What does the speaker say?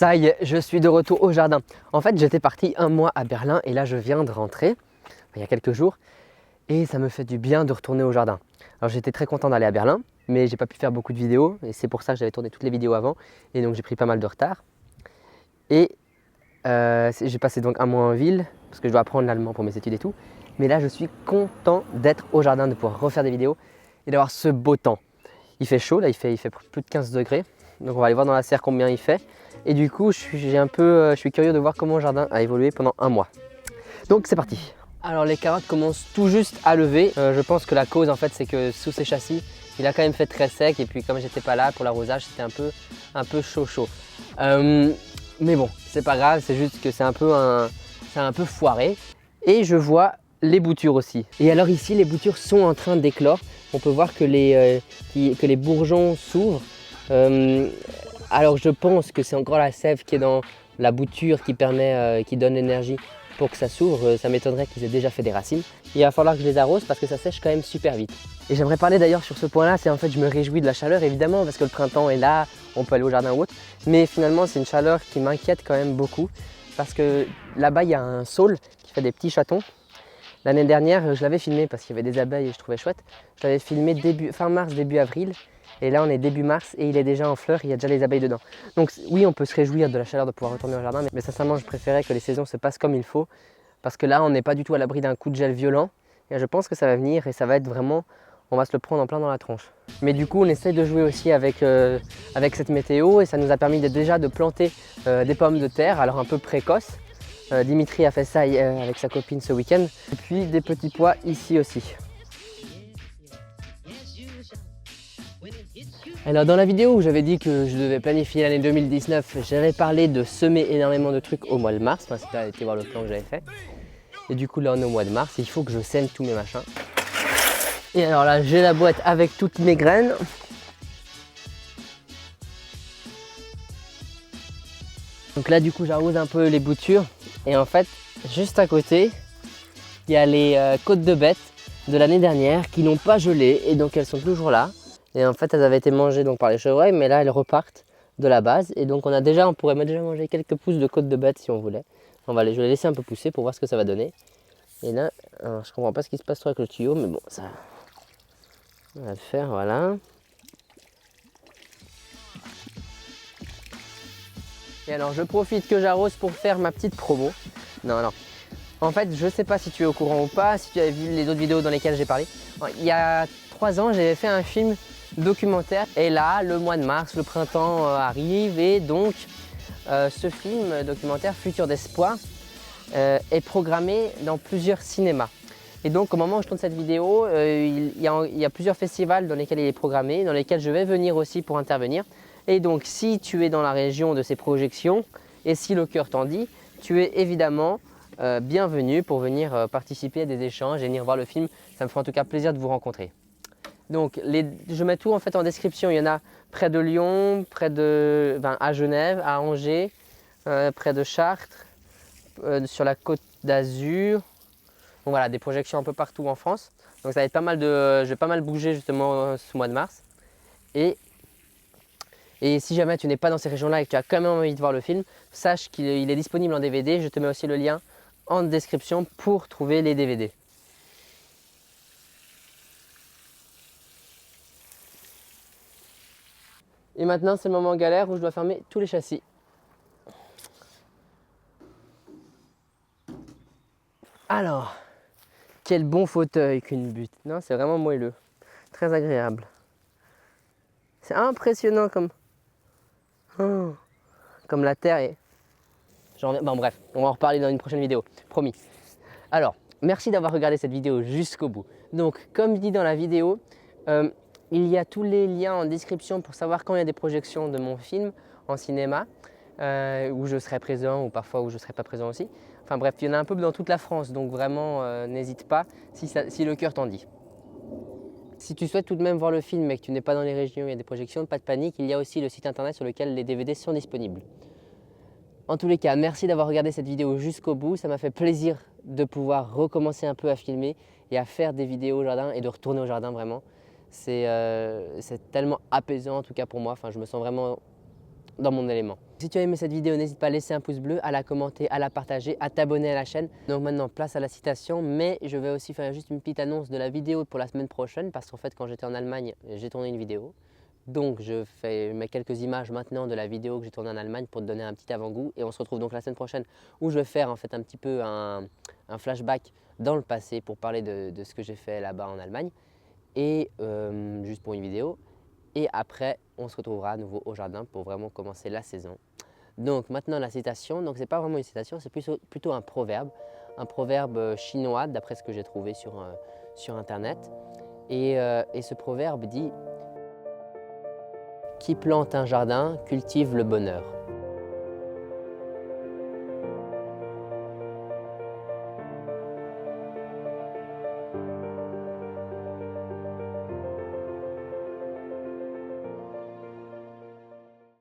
Ça y est, je suis de retour au jardin. En fait, j'étais parti un mois à Berlin et là, je viens de rentrer, il y a quelques jours, et ça me fait du bien de retourner au jardin. Alors, j'étais très content d'aller à Berlin, mais j'ai pas pu faire beaucoup de vidéos et c'est pour ça que j'avais tourné toutes les vidéos avant et donc j'ai pris pas mal de retard. Et j'ai passé donc un mois en ville parce que je dois apprendre l'allemand pour mes études et tout. Mais là, je suis content d'être au jardin, de pouvoir refaire des vidéos et d'avoir ce beau temps. Il fait chaud, là, il fait plus de 15 degrés. Donc, on va aller voir dans la serre combien il fait. Et du coup, je suis curieux de voir comment le jardin a évolué pendant un mois. Donc, c'est parti. Alors, les carottes commencent tout juste à lever. Je pense que la cause, en fait, c'est que sous ces châssis, il a quand même fait très sec. Et puis, comme j'étais pas là pour l'arrosage, c'était un peu chaud. Mais bon, c'est pas grave, c'est juste que c'est un peu foiré. Et je vois les boutures aussi. Et alors ici, les boutures sont en train d'éclore. On peut voir que les bourgeons s'ouvrent. Alors je pense que c'est encore la sève qui est dans la bouture qui donne l'énergie pour que ça s'ouvre. Ça m'étonnerait qu'ils aient déjà fait des racines. Il va falloir que je les arrose parce que ça sèche quand même super vite. Et j'aimerais parler d'ailleurs sur ce point-là, c'est en fait je me réjouis de la chaleur évidemment parce que le printemps est là, on peut aller au jardin ou autre. Mais finalement c'est une chaleur qui m'inquiète quand même beaucoup parce que là-bas il y a un saule qui fait des petits chatons. L'année dernière je l'avais filmé parce qu'il y avait des abeilles et je trouvais chouette. Je l'avais filmé fin mars, début avril. Et là on est début mars et il est déjà en fleurs, il y a déjà les abeilles dedans. Donc oui, on peut se réjouir de la chaleur de pouvoir retourner au jardin, mais sincèrement je préférais que les saisons se passent comme il faut. Parce que là on n'est pas du tout à l'abri d'un coup de gel violent. Et je pense que ça va venir et ça va être vraiment, on va se le prendre en plein dans la tronche. Mais du coup on essaye de jouer aussi avec cette météo et ça nous a permis déjà de planter des pommes de terre, alors un peu précoces. Dimitri a fait ça avec sa copine ce week-end. Et puis des petits pois ici aussi. Alors dans la vidéo où j'avais dit que je devais planifier l'année 2019, j'avais parlé de semer énormément de trucs au mois de mars, enfin si tu as été voir le plan que j'avais fait. Et du coup là on est au mois de mars et il faut que je sème tous mes machins. Et alors là j'ai la boîte avec toutes mes graines. Donc là du coup j'arrose un peu les boutures et en fait juste à côté il y a les côtes de bêtes de l'année dernière qui n'ont pas gelé et donc elles sont toujours là. Et en fait elles avaient été mangées donc par les chevreuils mais là elles repartent de la base et donc on pourrait déjà manger quelques pousses de côtes de bêtes si on voulait. Je vais les laisser un peu pousser pour voir ce que ça va donner. Et là, alors, je comprends pas ce qui se passe trop avec le tuyau mais bon ça on va le faire, voilà. Et alors je profite que j'arrose pour faire ma petite promo. Non. En fait, je sais pas si tu es au courant ou pas, si tu as vu les autres vidéos dans lesquelles j'ai parlé. Il y a 3 ans, j'avais fait un film documentaire. Et là, le mois de mars, le printemps arrive. Et donc, ce film documentaire, Futur d'espoir, est programmé dans plusieurs cinémas. Et donc, au moment où je tourne cette vidéo, il y a plusieurs festivals dans lesquels il est programmé, dans lesquels je vais venir aussi pour intervenir. Et donc, si tu es dans la région de ces projections, et si le cœur t'en dit, tu es évidemment bienvenue pour venir participer à des échanges et venir voir le film. Ça me fera en tout cas plaisir de vous rencontrer. Donc je mets tout en fait en description. Il y en a près de Lyon, à Genève, à Angers, près de Chartres, sur la côte d'Azur. Donc voilà, des projections un peu partout en France. Donc ça va être pas mal je vais pas mal bouger justement ce mois de mars. Et si jamais tu n'es pas dans ces régions-là et que tu as quand même envie de voir le film, sache qu'il est disponible en DVD. Je te mets aussi le lien en description pour trouver les DVD. Et maintenant c'est le moment galère où je dois fermer tous les châssis. Alors, quel bon fauteuil qu'une butte. Non, c'est vraiment moelleux. Très agréable. C'est impressionnant comme la terre est. Bon bref, on va en reparler dans une prochaine vidéo, promis. Alors, merci d'avoir regardé cette vidéo jusqu'au bout. Donc, comme dit dans la vidéo, il y a tous les liens en description pour savoir quand il y a des projections de mon film en cinéma, où je serai présent ou parfois où je ne serai pas présent aussi. Enfin bref, il y en a un peu dans toute la France, donc vraiment n'hésite pas si le cœur t'en dit. Si tu souhaites tout de même voir le film mais que tu n'es pas dans les régions où il y a des projections, pas de panique, il y a aussi le site internet sur lequel les DVD sont disponibles. En tous les cas, merci d'avoir regardé cette vidéo jusqu'au bout. Ça m'a fait plaisir de pouvoir recommencer un peu à filmer et à faire des vidéos au jardin et de retourner au jardin vraiment. C'est tellement apaisant en tout cas pour moi. Enfin, je me sens vraiment dans mon élément. Si tu as aimé cette vidéo, n'hésite pas à laisser un pouce bleu, à la commenter, à la partager, à t'abonner à la chaîne. Donc maintenant, place à la citation, mais je vais aussi faire juste une petite annonce de la vidéo pour la semaine prochaine parce qu'en fait, quand j'étais en Allemagne, j'ai tourné une vidéo. Donc je mets quelques images maintenant de la vidéo que j'ai tournée en Allemagne pour te donner un petit avant-goût. Et on se retrouve donc la semaine prochaine où je vais faire en fait un petit peu un flashback dans le passé pour parler de ce que j'ai fait là-bas en Allemagne. Et juste pour une vidéo. Et après, on se retrouvera à nouveau au jardin pour vraiment commencer la saison. Donc maintenant la citation, donc c'est pas vraiment une citation, c'est plutôt un proverbe chinois d'après ce que j'ai trouvé sur internet. Et ce proverbe dit « Qui plante un jardin cultive le bonheur ».